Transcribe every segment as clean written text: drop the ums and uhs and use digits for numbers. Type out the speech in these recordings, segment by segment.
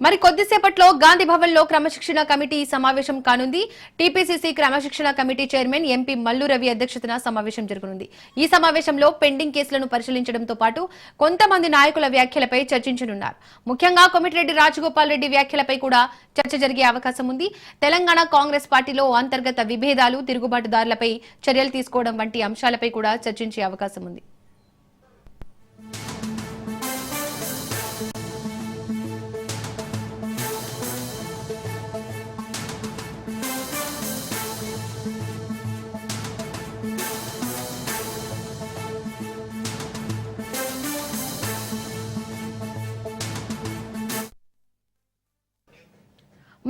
మరి కొద్దిసేపట్లో గాంధీ భవన్ లో క్రమశిక్షణ కమిటీ సమావేశం కానుంది. టీపీసీసీ క్రమశిక్షణ committee chairman MP Mallu Ravi అధ్యక్షతన సమావేశం జరగనుంది. ఈ సమావేశంలో పెండింగ్ కేసులను పరిశీలించడంతో పాటు కొంతమంది నాయకుల వ్యాఖ్యలపై చర్చించనున్నారు. ముఖ్యంగా కోమటిరెడ్డి రాజగోపాల్ రెడ్డి వ్యాఖ్యలపై కూడా చర్చ జరిగే అవకాశం ఉంది. తెలంగాణ కాంగ్రెస్ పార్టీలో అంతర్గత విభేదాలు, తిరుగుబాటుదారులపై చర్యలు తీసుకోవడం వంటి అంశాలపై కూడా చర్చించే అవకాశం ఉంది.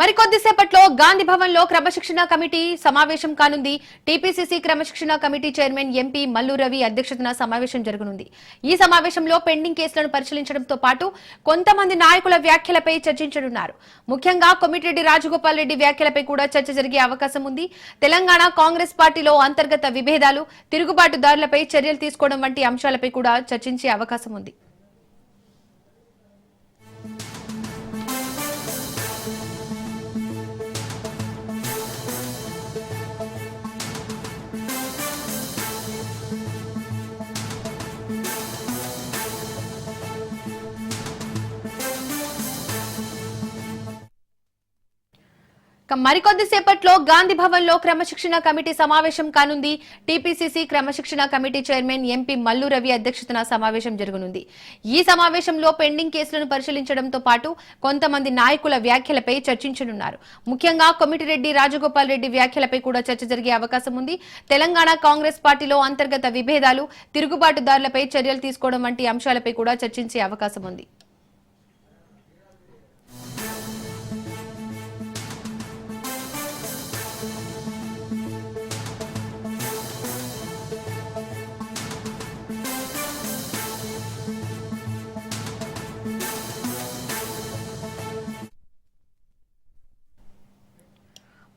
మరికొద్దిసేపట్లో గాంధీ భవన్ లో క్రమశిక్షణ కమిటీ సమావేశం కానుంది. టీపీసీసీ క్రమశిక్షణ committee chairman MP Mallu Ravi అధ్యక్షతన సమావేశం జరగనుంది. ఈ సమావేశంలో పెండింగ్ కేసులను పరిశీలించడంతో పాటు కొంతమంది నాయకుల వ్యాఖ్యలపై చర్చించనున్నారు. ముఖ్యంగా కోమటిరెడ్డి రాజగోపాల్ రెడ్డి వ్యాఖ్యలపై కూడా చర్చ జరిగే అవకాశం ఉంది. తెలంగాణ కాంగ్రెస్ పార్టీలో అంతర్గత విభేదాలు, తిరుగుబాటుదారులపై చర్యలు తీసుకోవడం వంటి అంశాలపై కూడా చర్చించే అవకాశం ఉంది. మరికొద్దిసేపట్లో గాంధీ భవన్ లో క్రమశిక్షణ కమిటీ సమావేశం కానుంది. టీపీసీసీ క్రమశిక్షణ committee chairman MP Mallu Ravi అధ్యక్షతన సమావేశం జరగనుంది. ఈ సమావేశంలో పెండింగ్ కేసులను పరిశీలించడంతో పాటు కొంతమంది నాయకుల వ్యాఖ్యలపై చర్చించనున్నారు. ముఖ్యంగా కోమటిరెడ్డి రాజగోపాల్ రెడ్డి వ్యాఖ్యలపై కూడా చర్చ జరిగే అవకాశం ఉంది. తెలంగాణ కాంగ్రెస్ పార్టీలో అంతర్గత విభేదాలు, తిరుగుబాటుదారులపై చర్యలు తీసుకోవడం వంటి అంశాలపై కూడా చర్చించే అవకాశం ఉంది.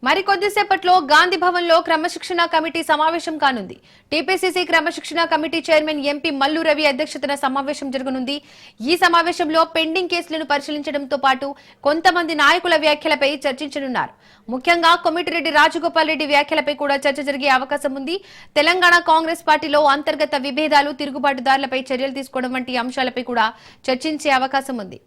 మరికొద్దిసేపట్లో గాంధీ భవన్ లో క్రమశిక్షణ కమిటీ సమావేశం కానుంది. టీపీసీసీ క్రమశిక్షణ committee chairman MP Mallu Ravi అధ్యక్షతన సమావేశం జరగనుంది. ఈ సమావేశంలో పెండింగ్ కేసులను పరిశీలించడంతో పాటు కొంతమంది నాయకుల వ్యాఖ్యలపై చర్చించనున్నారు. ముఖ్యంగా కోమటిరెడ్డి రాజగోపాల్ రెడ్డి వ్యాఖ్యలపై కూడా చర్చ జరిగే అవకాశం ఉంది. తెలంగాణ కాంగ్రెస్ పార్టీలో అంతర్గత విభేదాలు, తిరుగుబాటుదారులపై చర్యలు తీసుకోవడం వంటి అంశాలపై కూడా చర్చించే అవకాశం ఉంది.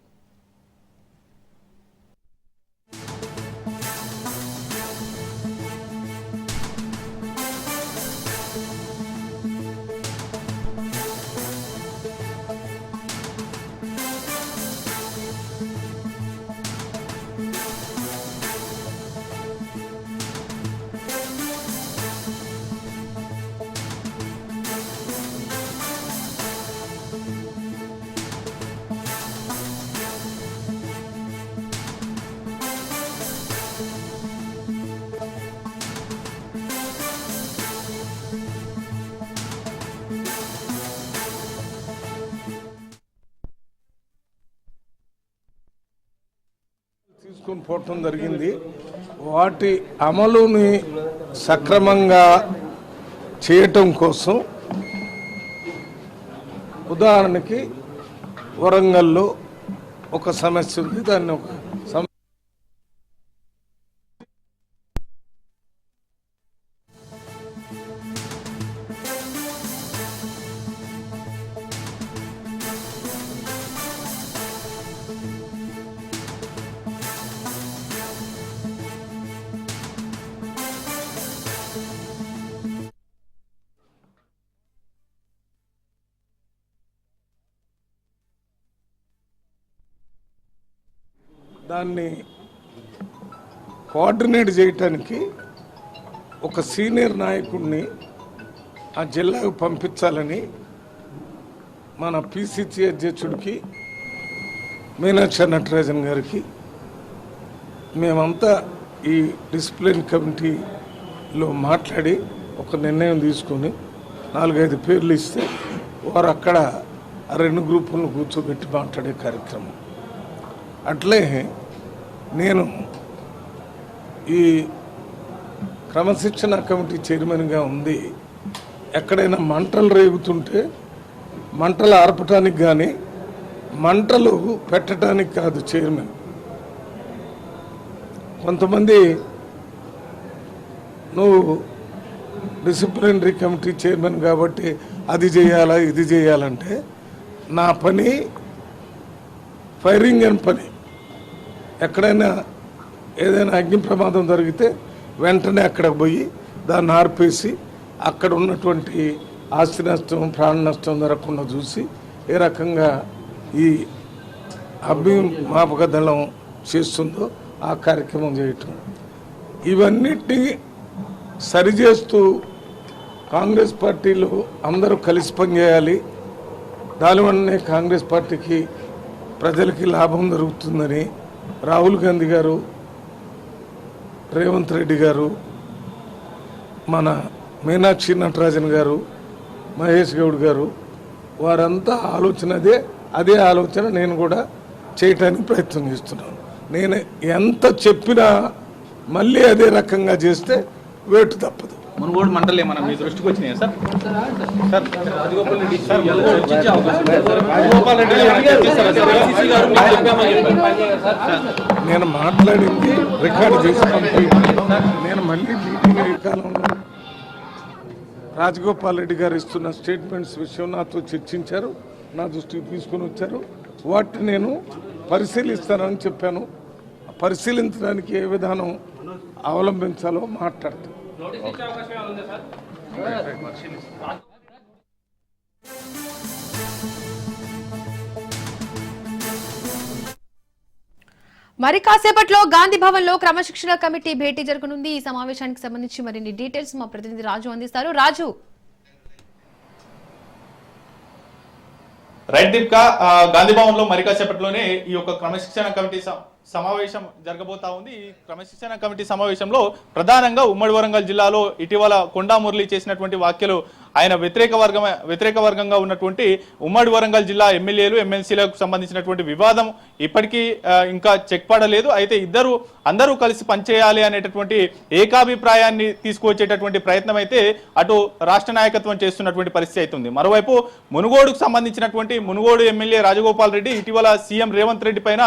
తీసుకొని పోవటం జరిగింది. వాటి అమలుని సక్రమంగా చేయటం కోసం ఉదాహరణకి వరంగల్లో ఒక సమస్య ఉంది. దాన్ని ఒక దాన్ని కోఆర్డినేట్ చేయటానికి ఒక సీనియర్ నాయకుడిని ఆ జిల్లాకు పంపించాలని మన పిసిసి అధ్యక్షుడికి మీనాక్షి నటరాజన్ గారికి మేమంతా ఈ డిసిప్లిన్ కమిటీలో మాట్లాడి ఒక నిర్ణయం తీసుకొని 4-5 పేర్లు ఇస్తే వారు అక్కడ ఆ 2 గ్రూపులను కూర్చోబెట్టి మాట్లాడే కార్యక్రమం. అట్లే నేను ఈ క్రమశిక్షణ కమిటీ చైర్మన్గా ఉంది. ఎక్కడైనా మంటలు రేగుతుంటే మంటలు ఆర్పటానికి కానీ మంటలు పెట్టడానికి కాదు చైర్మన్. కొంతమంది నువ్వు డిసిప్లినరీ కమిటీ చైర్మన్ కాబట్టి అది చేయాలా ఇది చేయాలంటే నా పని ఫైరింగ్ అని పని. ఎక్కడైనా ఏదైనా అగ్ని ప్రమాదం జరిగితే వెంటనే అక్కడికి పోయి దాన్ని ఆర్పేసి అక్కడ ఉన్నటువంటి ఆస్తి నష్టం ప్రాణ నష్టం జరగకుండా చూసి ఏ రకంగా ఈ అగ్నిమాపక దళం చేస్తుందో ఆ కార్యక్రమం చేయటం, ఇవన్నిటినీ సరిచేస్తూ కాంగ్రెస్ పార్టీలో అందరూ కలిసి పనిచేయాలి, దానివల్లనే కాంగ్రెస్ పార్టీకి ప్రజలకి లాభం జరుగుతుందని రాహుల్ గాంధీ గారు, రేవంత్ రెడ్డి గారు, మన మీనాక్షి నటరాజన్ గారు, మహేష్ గౌడ్ గారు వారంతా ఆలోచన అదే ఆలోచన నేను కూడా చేయటానికి ప్రయత్నం చేస్తున్నాను. నేను ఎంత చెప్పినా మళ్ళీ అదే రకంగా చేస్తే వేటు తప్పదు. మునుగోడు మండలి ఏమన్నా మీ దృష్టికి వచ్చినాయా సార్? నేను మాట్లాడింది రికార్డు చేసి నేను మళ్ళీ మీటింగ్ అయ్యే కాలంలో రాజగోపాల్ రెడ్డి గారు ఇస్తున్న స్టేట్మెంట్స్ విషయం నాతో చర్చించారు, నా దృష్టికి తీసుకుని వచ్చారు. వాటిని నేను పరిశీలిస్తానని చెప్పాను. పరిశీలించడానికి ఏ విధానం అవలంబించాలో మాట్లాడతాను. మరి కాసేపట్లో గాంధీ భవన్ లో క్రమశిక్షణ కమిటీ భేటీ జరగనుంది. ఈ సమావేశానికి సంబంధించి మరిన్ని డీటెయిల్స్ మా ప్రతినిధి రాజు అందిస్తారు. రాజు, రైట్ దీపిక, గాంధీ భవన్ లో మరి కాసేపట్లోనే ఈ యొక్క క్రమశిక్షణ కమిటీ సమావేశం జరగబోతా ఉంది. ఈ క్రమశిక్షణ కమిటీ సమావేశంలో ప్రధానంగా ఉమ్మడి వరంగల్ జిల్లాలో ఇటీవల కొండా మురళి చేసినటువంటి వ్యాఖ్యలు, ఆయన వ్యతిరేక వర్గంగా ఉన్నటువంటి ఉమ్మడి వరంగల్ జిల్లా ఎమ్మెల్యేలు ఎమ్మెల్సీలకు సంబంధించినటువంటి వివాదం ఇప్పటికీ ఇంకా చెక్ పడలేదు. అయితే అందరూ కలిసి పనిచేయాలి అనేటటువంటి ఏకాభిప్రాయాన్ని తీసుకువచ్చేటటువంటి ప్రయత్నం అయితే అటు రాష్ట్ర నాయకత్వం చేస్తున్నటువంటి పరిస్థితి అవుతుంది. మరోవైపు మునుగోడుకు సంబంధించినటువంటి మునుగోడు ఎమ్మెల్యే రాజగోపాల్ రెడ్డి ఇటీవల సీఎం రేవంత్ రెడ్డి పైన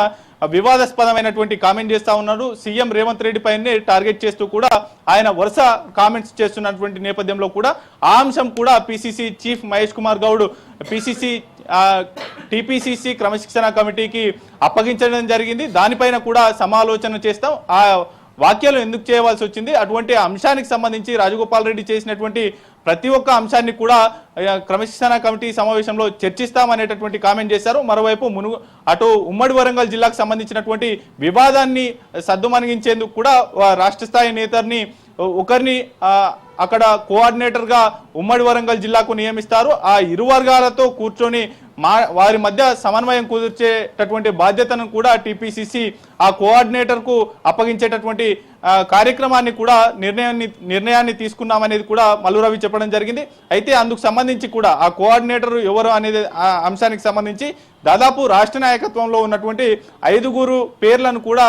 వివాదాస్పదమైనటువంటి కామెంట్ చేస్తా ఉన్నారు. సీఎం రేవంత్ రెడ్డి పైనే టార్గెట్ చేస్తూ కూడా ఆయన వరుస కామెంట్స్ చేస్తున్నటువంటి నేపథ్యంలో కూడా ఆ అంశం కూడా PCC chief Mahesh Kumar Goud TPCC క్రమశిక్షణ కమిటీకి అప్పగించడం జరిగింది. దానిపైన కూడా సమాలోచన చేస్తాం. ఆ వ్యాఖ్యలు ఎందుకు చేయవలసి వచ్చింది, అటువంటి అంశానికి సంబంధించి రాజగోపాల్ రెడ్డి చేసినటువంటి ప్రతి ఒక్క అంశాన్ని కూడా క్రమశిక్షణ కమిటీ సమావేశంలో చర్చిస్తామనేటటువంటి కామెంట్ చేశారు. మరోవైపు అటు ఉమ్మడి వరంగల్ జిల్లాకు సంబంధించినటువంటి వివాదాన్ని సద్దుమణిగించేందుకు కూడా రాష్ట్ర స్థాయి నేతల్ని ఒకరిని అక్కడ కోఆర్డినేటర్ గా ఉమ్మడి వరంగల్ జిల్లాకు నియమిస్తారు. ఆ ఇరు వర్గాలతో కూర్చొని వారి మధ్య సమన్వయం కుదిర్చేటటువంటి బాధ్యతను కూడా టిపిసిసి ఆ కోఆర్డినేటర్ కు అప్పగించేటటువంటి కార్యక్రమాన్ని కూడా నిర్ణయాన్ని తీసుకున్నామనేది కూడా మల్లు రవి చెప్పడం జరిగింది. అయితే అందుకు సంబంధించి కూడా ఆ కోఆర్డినేటర్ ఎవరు అనేది ఆ అంశానికి సంబంధించి దాదాపు రాష్ట్ర నాయకత్వంలో ఉన్నటువంటి 5 పేర్లను కూడా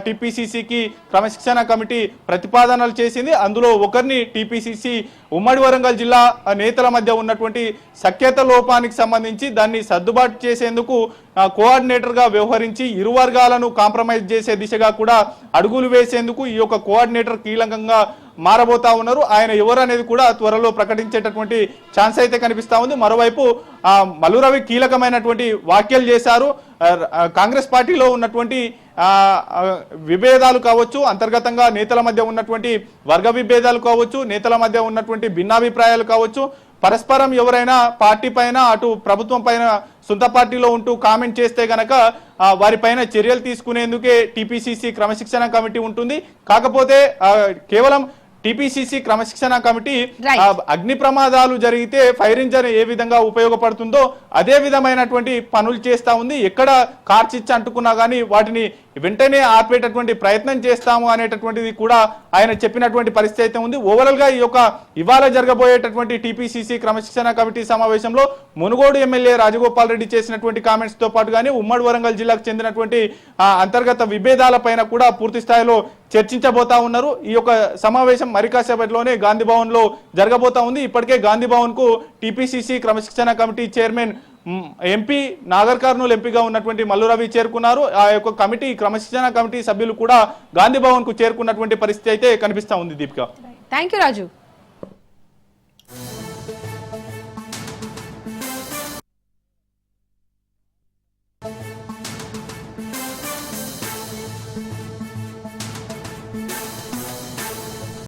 టిపిసిసికి క్రమశిక్షణ కమిటీ ప్రతిపాదనలు చేసింది. అందులో ఒకరిని టిపిసిసి ఉమ్మడి వరంగల్ జిల్లా నేతల మధ్య ఉన్నటువంటి సఖ్యత లోపానికి సంబంధించి దాన్ని సర్దుబాటు చేసేందుకు కోఆర్డినేటర్ గా వ్యవహరించి ఇరు వర్గాలను కాంప్రమైజ్ చేసే దిశగా కూడా అడుగులు వేసేందుకు ఈ యొక్క కోఆర్డినేటర్ కీలకంగా మారబోతా ఉన్నారు. ఆయన ఎవరు అనేది కూడా త్వరలో ప్రకటించేటటువంటి ఛాన్స్ అయితే కనిపిస్తా ఉంది. మరోవైపు మల్లు రవి కీలకమైనటువంటి వ్యాఖ్యలు చేశారు. కాంగ్రెస్ పార్టీలో ఉన్నటువంటి విభేదాలు కావచ్చు, అంతర్గతంగా నేతల మధ్య ఉన్నటువంటి వర్గ విభేదాలు కావచ్చు, నేతల మధ్య ఉన్నటువంటి భిన్నాభిప్రాయాలు కావచ్చు, పరస్పరం ఎవరైనా పార్టీ పైన అటు ప్రభుత్వం పైన సొంత పార్టీలో ఉంటూ కామెంట్ చేస్తే గనక వారిపైన చర్యలు తీసుకునేందుకే టిపిసిసి క్రమశిక్షణ కమిటీ ఉంటుంది. కాకపోతే కేవలం టిపిసిసి క్రమశిక్షణ కమిటీ అగ్ని ప్రమాదాలు జరిగితే ఫైర్ ఇంజన్ ఏ విధంగా ఉపయోగపడుతుందో అదే విధమైనటువంటి పనులు చేస్తా ఉంది. ఎక్కడ కార్చిచ్చు అంటుకున్నా కానీ వాటిని వెంటనే ఆపేటటువంటి ప్రయత్నం చేస్తాము అనేటటువంటిది కూడా ఆయన చెప్పినటువంటి పరిస్థితి అయితే ఉంది. ఓవరాల్ గా ఈ యొక్క ఇవాళ జరగబోయేటటువంటి టిపిసిసి క్రమశిక్షణ కమిటీ సమావేశంలో మునుగోడు ఎమ్మెల్యే రాజగోపాల్ రెడ్డి చేసినటువంటి కామెంట్స్ తో పాటు కానీ ఉమ్మడి వరంగల్ జిల్లాకు చెందినటువంటి అంతర్గత విభేదాల పైన కూడా పూర్తి స్థాయిలో చర్చించబోతా ఉన్నారు. ఈ యొక్క సమావేశం మరి కాసేపట్లోనే గాంధీ భవన్ లో జరగబోతా ఉంది. ఇప్పటికే గాంధీ భవన్ కు టిపిసిసి క్రమశిక్షణ committee chairman MP Nagar Kurnool ఎంపీగా ఉన్నటువంటి మల్లు రవి చేరుకున్నారు. ఆ యొక్క కమిటీ క్రమశిక్షణ కమిటీ సభ్యులు కూడా గాంధీ భవన్ కు చేరుకున్నటువంటి పరిస్థితి అయితే కనిపిస్తా ఉంది. Deepika, thank you Raju.